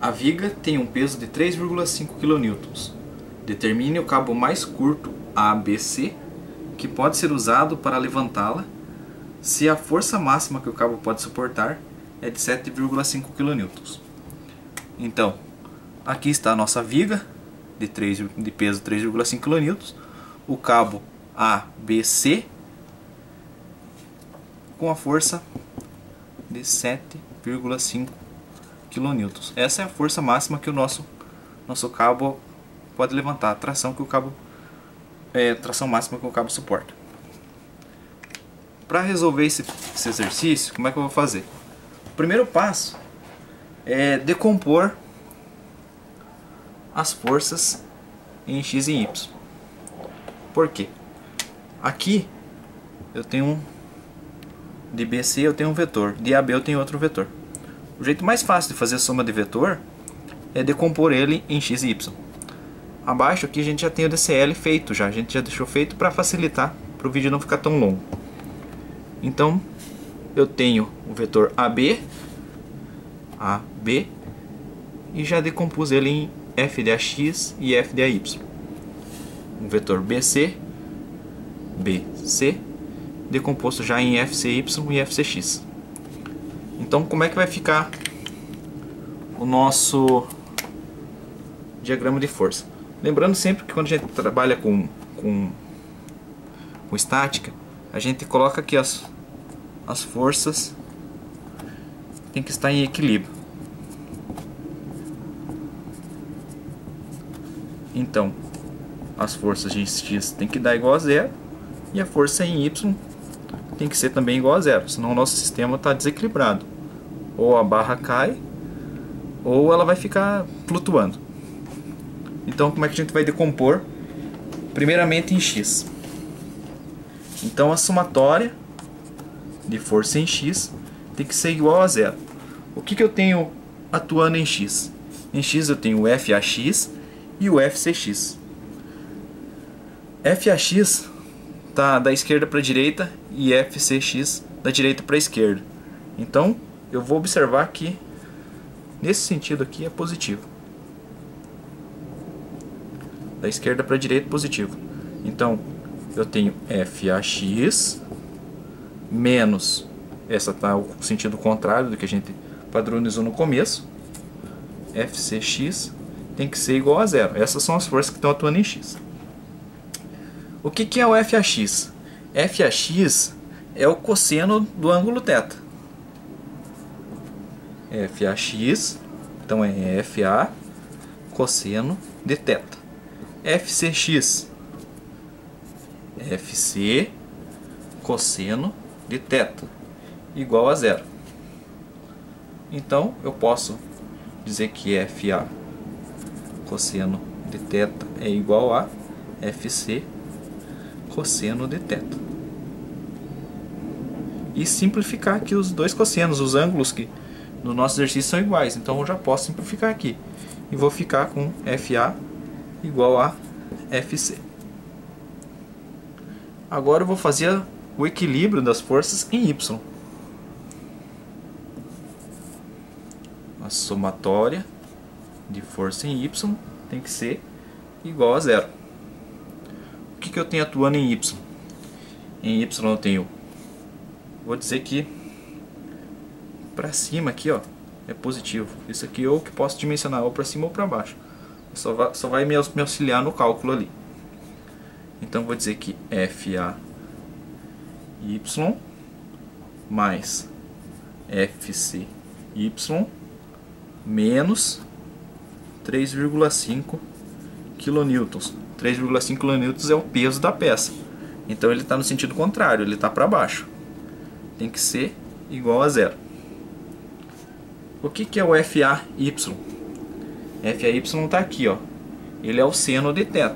A viga tem um peso de 3,5 kN. Determine o cabo mais curto ABC que pode ser usado para levantá-la se a força máxima que o cabo pode suportar é de 7,5 kN. Então, aqui está a nossa viga de peso 3,5 kN, o cabo ABC com a força de 7,5 kN. Essa é a força máxima que o nosso cabo pode levantar, a tração máxima que o cabo suporta. Para resolver esse exercício, como é que eu vou fazer? O primeiro passo é decompor as forças em X e Y. Por quê? Aqui eu tenho de BC eu tenho um vetor, de AB eu tenho outro vetor. O jeito mais fácil de fazer a soma de vetor é decompor ele em X e Y. Abaixo aqui a gente já tem o DCL feito, a gente já deixou feito para facilitar, para o vídeo não ficar tão longo. Então eu tenho o vetor AB e já decompus ele em f de AX e f de AY. Um vetor BC decomposto já em FCY e FCX. Então como é que vai ficar o nosso diagrama de força? Lembrando sempre que quando a gente trabalha com estática, a gente coloca aqui as forças tem que estar em equilíbrio. Então as forças em X tem que dar igual a zero e a força em Y tem que ser também igual a zero, senão o nosso sistema está desequilibrado. Ou a barra cai, ou ela vai ficar flutuando. Então como é que a gente vai decompor? Primeiramente em X. Então a somatória de força em X tem que ser igual a zero. O que eu tenho atuando em X? Em X eu tenho o FAX e o FCX. FAX está da esquerda para a direita e FCX da direita para a esquerda. Então eu vou observar que nesse sentido aqui é positivo. Da esquerda para a direita positivo. Então eu tenho FAX menos, essa está o sentido contrário do que a gente padronizou no começo, FCX tem que ser igual a zero. Essas são as forças que estão atuando em X. O que é o FAX? FAX é o cosseno do ângulo θ. FAX, então é FA cosseno de θ. FCX, FC cosseno de θ igual a zero. Então eu posso dizer que FA cosseno de θ é igual a FC cosseno de θ. E simplificar aqui os dois cossenos, os ângulos que no nosso exercício são iguais. Então eu já posso simplificar aqui. E vou ficar com FA igual a FC. Agora eu vou fazer o equilíbrio das forças em Y. A somatória de força em Y tem que ser igual a zero. O que eu tenho atuando em Y? Em Y eu tenho, vou dizer que para cima aqui, ó, é positivo. Isso aqui eu que posso dimensionar ou para cima ou para baixo. Só vai me auxiliar no cálculo ali. Então vou dizer que FAY mais FCY menos 3,5 kN. 3,5 kN é o peso da peça. Então ele está no sentido contrário, ele está para baixo. Tem que ser igual a zero. O que é o FAY? FAY está aqui, ó. Ele é o seno de θ,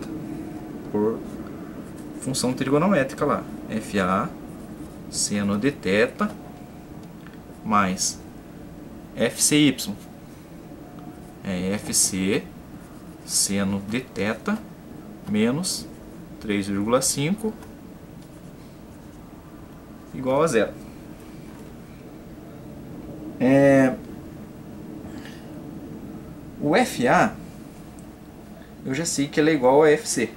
por função trigonométrica lá. FA seno de θ mais FCY é FC seno de θ menos 3,5 igual a zero. O FA, eu já sei que ele é igual a FC.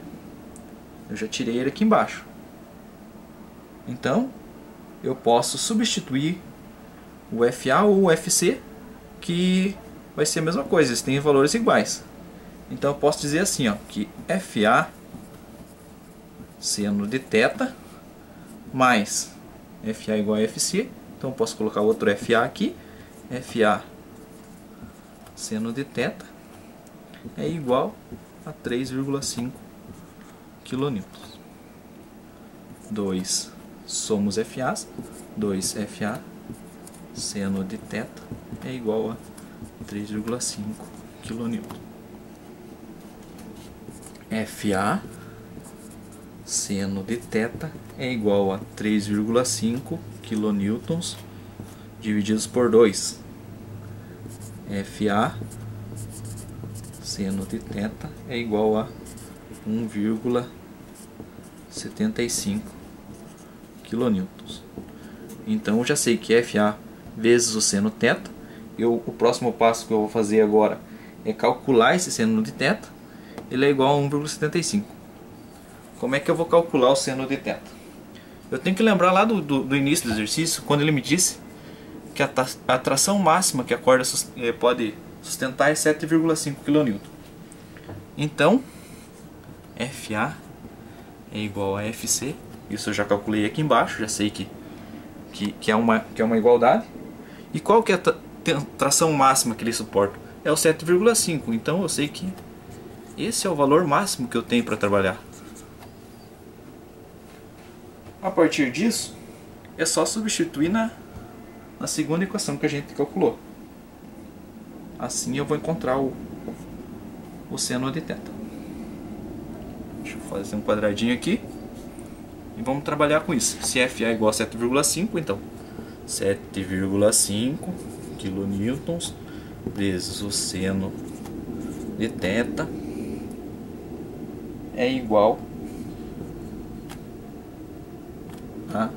Eu já tirei ele aqui embaixo. Então, eu posso substituir o FA ou o FC, que vai ser a mesma coisa, eles têm valores iguais. Então eu posso dizer assim, ó, que FA seno de θ mais FA igual a FC. Então eu posso colocar outro FA aqui. FA seno de θ é igual a 3,5 kN. 2 somos FAs. 2 FA seno de θ é igual a 3,5 kN. FA seno de θ é igual a 3,5 kN divididos por 2. FA seno de θ é igual a 1,75 kN. Então eu já sei que FA vezes o seno θ. O próximo passo que eu vou fazer agora é calcular esse seno de θ. Ele é igual a 1,75. Como é que eu vou calcular o seno de θ? Eu tenho que lembrar lá do início do exercício, quando ele me disse que a tração máxima que a corda pode sustentar é 7,5 kN. Então, FA é igual a FC. Isso eu já calculei aqui embaixo, já sei que é uma igualdade. E qual que é a tração máxima que ele suporta? É o 7,5. Então eu sei que esse é o valor máximo que eu tenho para trabalhar. A partir disso, é só substituir na segunda equação que a gente calculou. Assim eu vou encontrar o seno de θ. Deixa eu fazer um quadradinho aqui. E vamos trabalhar com isso. Se FA é igual a 7,5, então 7,5 kN vezes o seno de θ é igual a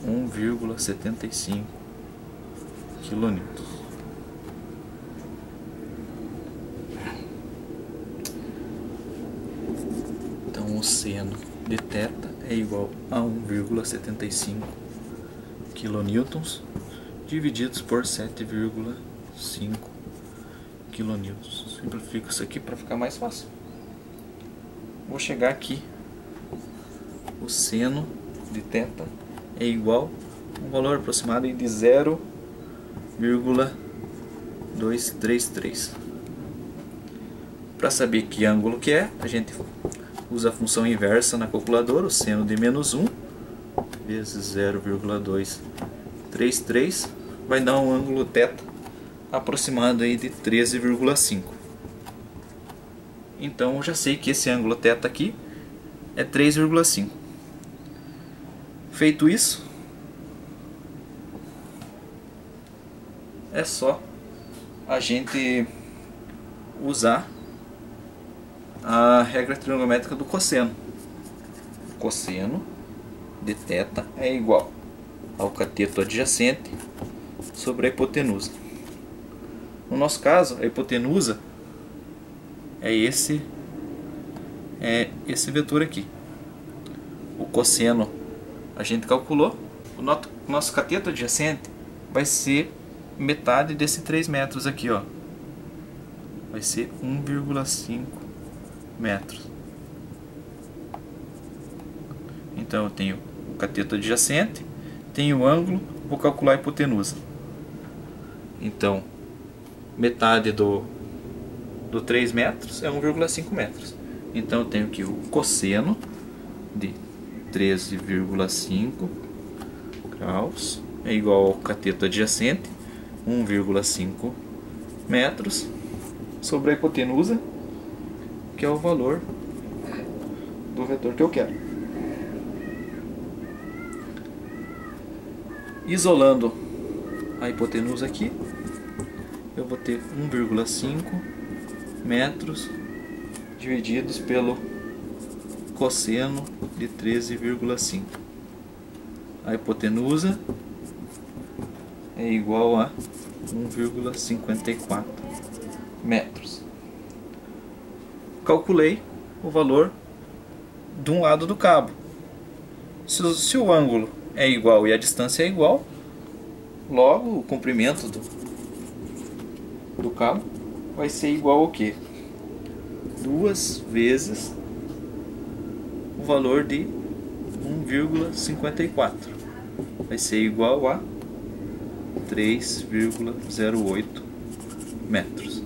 1,75 kN. Então o seno de θ é igual a 1,75 kN divididos por 7,5 kN. Simplifico isso aqui para ficar mais fácil. Vou chegar aqui. O seno de θ é igual a um valor aproximado de 0,233. Para saber que ângulo que é, a gente usa a função inversa na calculadora. O seno de menos 1 vezes 0,233 vai dar um ângulo θ aproximado aí de 13,5. Então eu já sei que esse ângulo θ aqui é 3,5. Feito isso, é só a gente usar a regra trigonométrica do cosseno. Cosseno de θ é igual ao cateto adjacente sobre a hipotenusa. No nosso caso, a hipotenusa é esse vetor aqui. O cosseno a gente calculou. O nosso cateto adjacente vai ser metade desse 3 metros aqui, ó. Vai ser 1,5 metros. Então eu tenho o cateto adjacente, tenho o ângulo, vou calcular a hipotenusa. Então, metade do 3 metros é 1,5 metros. Então eu tenho que o cosseno de 13,5 graus é igual ao cateto adjacente, 1,5 metros, sobre a hipotenusa, que é o valor do vetor que eu quero. Isolando a hipotenusa aqui, eu vou ter 1,5 metros divididos pelo cosseno de 13,5. A hipotenusa é igual a 1,54 metros. Calculei o valor de um lado do cabo. Se o ângulo é igual e a distância é igual, logo o comprimento do cabo vai ser igual ao quê? 2 vezes o valor de 1,54. Vai ser igual a 3,08 metros.